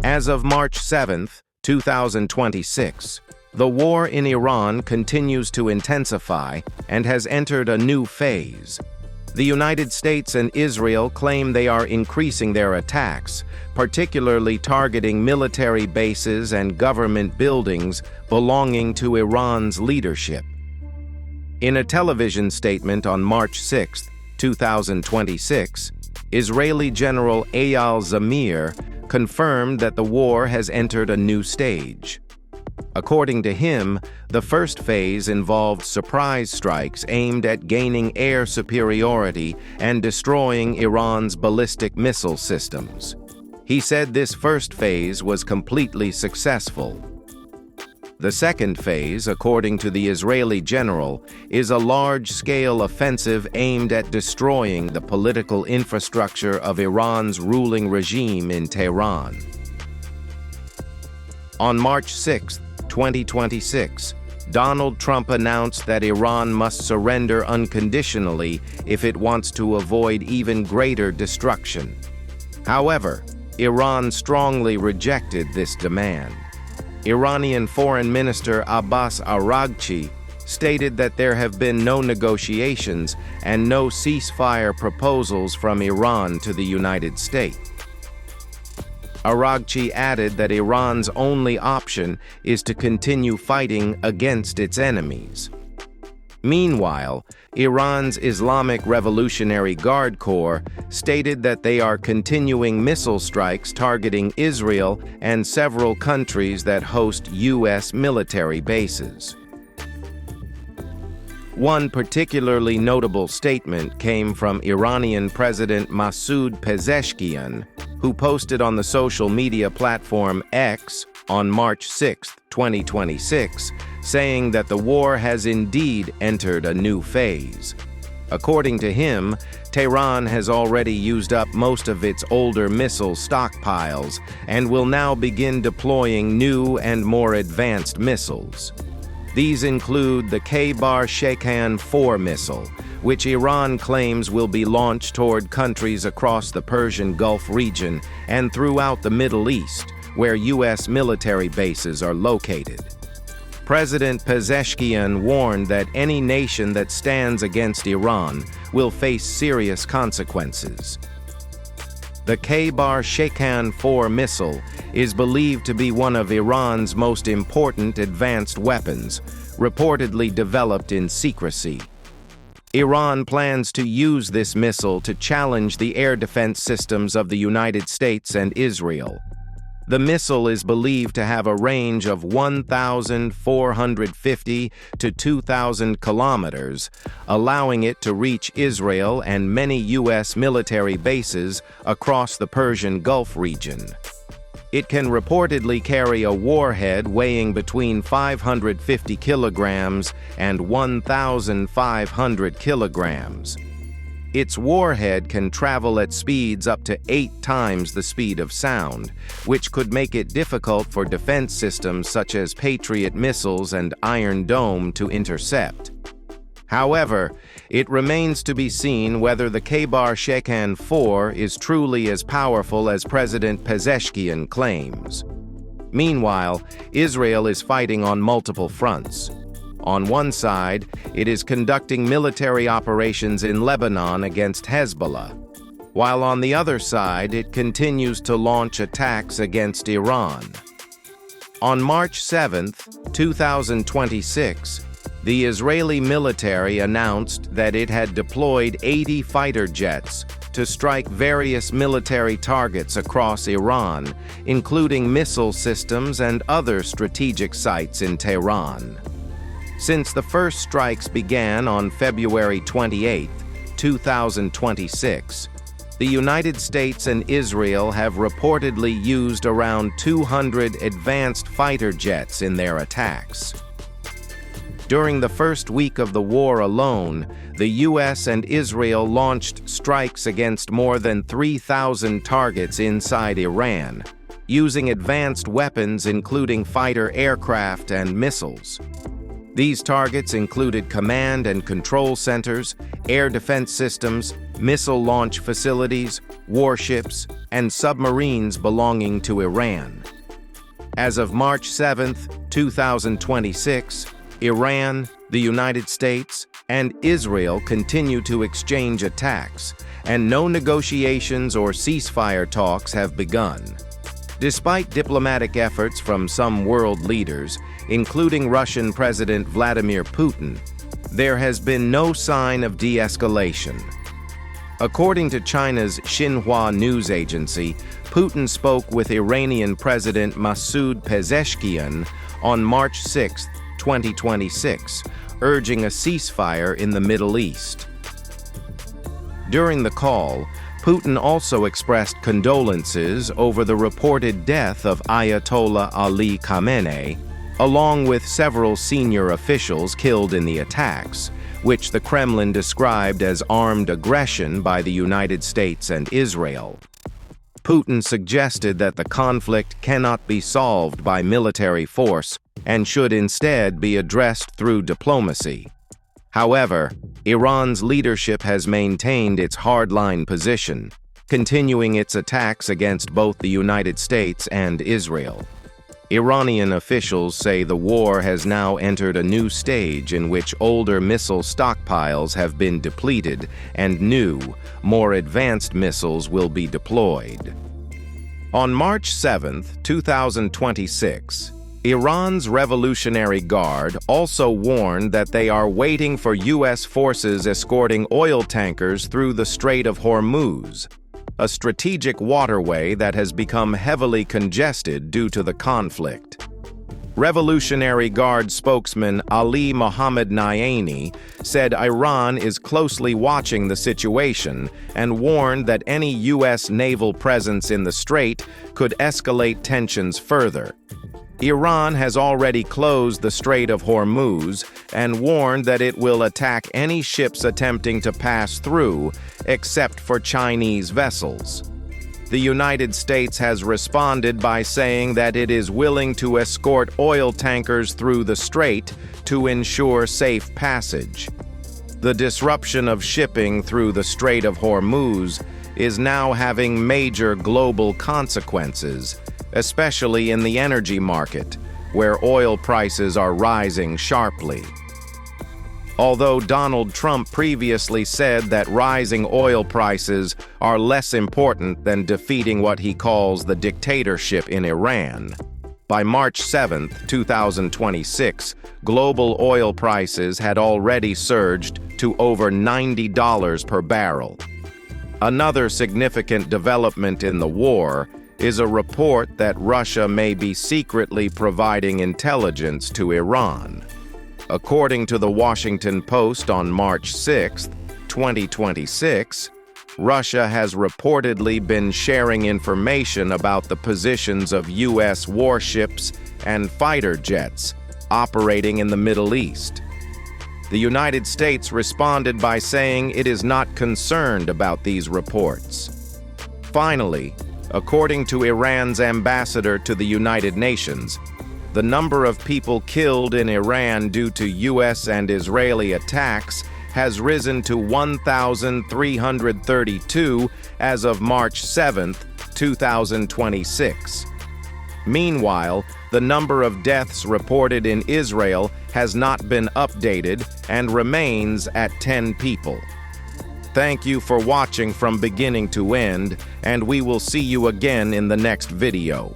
As of March 7, 2026, the war in Iran continues to intensify and has entered a new phase. The United States and Israel claim they are increasing their attacks, particularly targeting military bases and government buildings belonging to Iran's leadership. In a television statement on March 6, 2026, Israeli General Eyal Zamir confirmed that the war has entered a new stage. According to him, the first phase involved surprise strikes aimed at gaining air superiority and destroying Iran's ballistic missile systems. He said this first phase was completely successful. The second phase, according to the Israeli general, is a large-scale offensive aimed at destroying the political infrastructure of Iran's ruling regime in Tehran. On March 6, 2026, Donald Trump announced that Iran must surrender unconditionally if it wants to avoid even greater destruction. However, Iran strongly rejected this demand. Iranian Foreign Minister Abbas Araghchi stated that there have been no negotiations and no ceasefire proposals from Iran to the United States. Araghchi added that Iran's only option is to continue fighting against its enemies. Meanwhile, Iran's Islamic Revolutionary Guard Corps stated that they are continuing missile strikes targeting Israel and several countries that host U.S. military bases. One particularly notable statement came from Iranian President Masoud Pezeshkian, who posted on the social media platform X on March 6, 2026, saying that the war has indeed entered a new phase. According to him, Tehran has already used up most of its older missile stockpiles and will now begin deploying new and more advanced missiles. These include the K-Bar-Shaykan-4 missile, which Iran claims will be launched toward countries across the Persian Gulf region and throughout the Middle East, where U.S. military bases are located. President Pezeshkian warned that any nation that stands against Iran will face serious consequences. The K-Bar-Shaykan-4 missile is believed to be one of Iran's most important advanced weapons, reportedly developed in secrecy. Iran plans to use this missile to challenge the air defense systems of the United States and Israel. The missile is believed to have a range of 1,450 to 2,000 kilometers, allowing it to reach Israel and many U.S. military bases across the Persian Gulf region. It can reportedly carry a warhead weighing between 550 kilograms and 1,500 kilograms. Its warhead can travel at speeds up to 8 times the speed of sound, which could make it difficult for defense systems such as Patriot missiles and Iron Dome to intercept. However, it remains to be seen whether the K-Bar-Shaykan-4 is truly as powerful as President Pezeshkian claims. Meanwhile, Israel is fighting on multiple fronts. On one side, it is conducting military operations in Lebanon against Hezbollah, while on the other side, it continues to launch attacks against Iran. On March 7, 2026, the Israeli military announced that it had deployed 80 fighter jets to strike various military targets across Iran, including missile systems and other strategic sites in Tehran. Since the first strikes began on February 28, 2026, the United States and Israel have reportedly used around 200 advanced fighter jets in their attacks. During the first week of the war alone, the U.S. and Israel launched strikes against more than 3,000 targets inside Iran, using advanced weapons including fighter aircraft and missiles. These targets included command and control centers, air defense systems, missile launch facilities, warships, and submarines belonging to Iran. As of March 7, 2026, Iran, the United States, and Israel continue to exchange attacks, and no negotiations or ceasefire talks have begun. Despite diplomatic efforts from some world leaders, including Russian President Vladimir Putin, there has been no sign of de-escalation. According to China's Xinhua news agency, Putin spoke with Iranian President Masoud Pezeshkian on March 6, 2026, urging a ceasefire in the Middle East. During the call, Putin also expressed condolences over the reported death of Ayatollah Ali Khamenei, along with several senior officials killed in the attacks, which the Kremlin described as armed aggression by the United States and Israel. Putin suggested that the conflict cannot be solved by military force and should instead be addressed through diplomacy. However, Iran's leadership has maintained its hardline position, continuing its attacks against both the United States and Israel. Iranian officials say the war has now entered a new stage in which older missile stockpiles have been depleted and new, more advanced missiles will be deployed. On March 7, 2026, Iran's Revolutionary Guard also warned that they are waiting for U.S. forces escorting oil tankers through the Strait of Hormuz, a strategic waterway that has become heavily congested due to the conflict. Revolutionary Guard spokesman Ali Mohammad Nayani said Iran is closely watching the situation and warned that any U.S. naval presence in the strait could escalate tensions further. Iran has already closed the Strait of Hormuz and warned that it will attack any ships attempting to pass through, except for Chinese vessels. The United States has responded by saying that it is willing to escort oil tankers through the strait to ensure safe passage. The disruption of shipping through the Strait of Hormuz is now having major global consequences, especially in the energy market, where oil prices are rising sharply. Although Donald Trump previously said that rising oil prices are less important than defeating what he calls the dictatorship in Iran, by March 7, 2026, global oil prices had already surged to over $90 per barrel. Another significant development in the war is a report that Russia may be secretly providing intelligence to Iran. According to the Washington Post on March 6, 2026, Russia has reportedly been sharing information about the positions of U.S. warships and fighter jets operating in the Middle East. The United States responded by saying it is not concerned about these reports. Finally, according to Iran's ambassador to the United Nations, the number of people killed in Iran due to U.S. and Israeli attacks has risen to 1,332 as of March 7, 2026. Meanwhile, the number of deaths reported in Israel has not been updated and remains at 10 people. Thank you for watching from beginning to end, and we will see you again in the next video.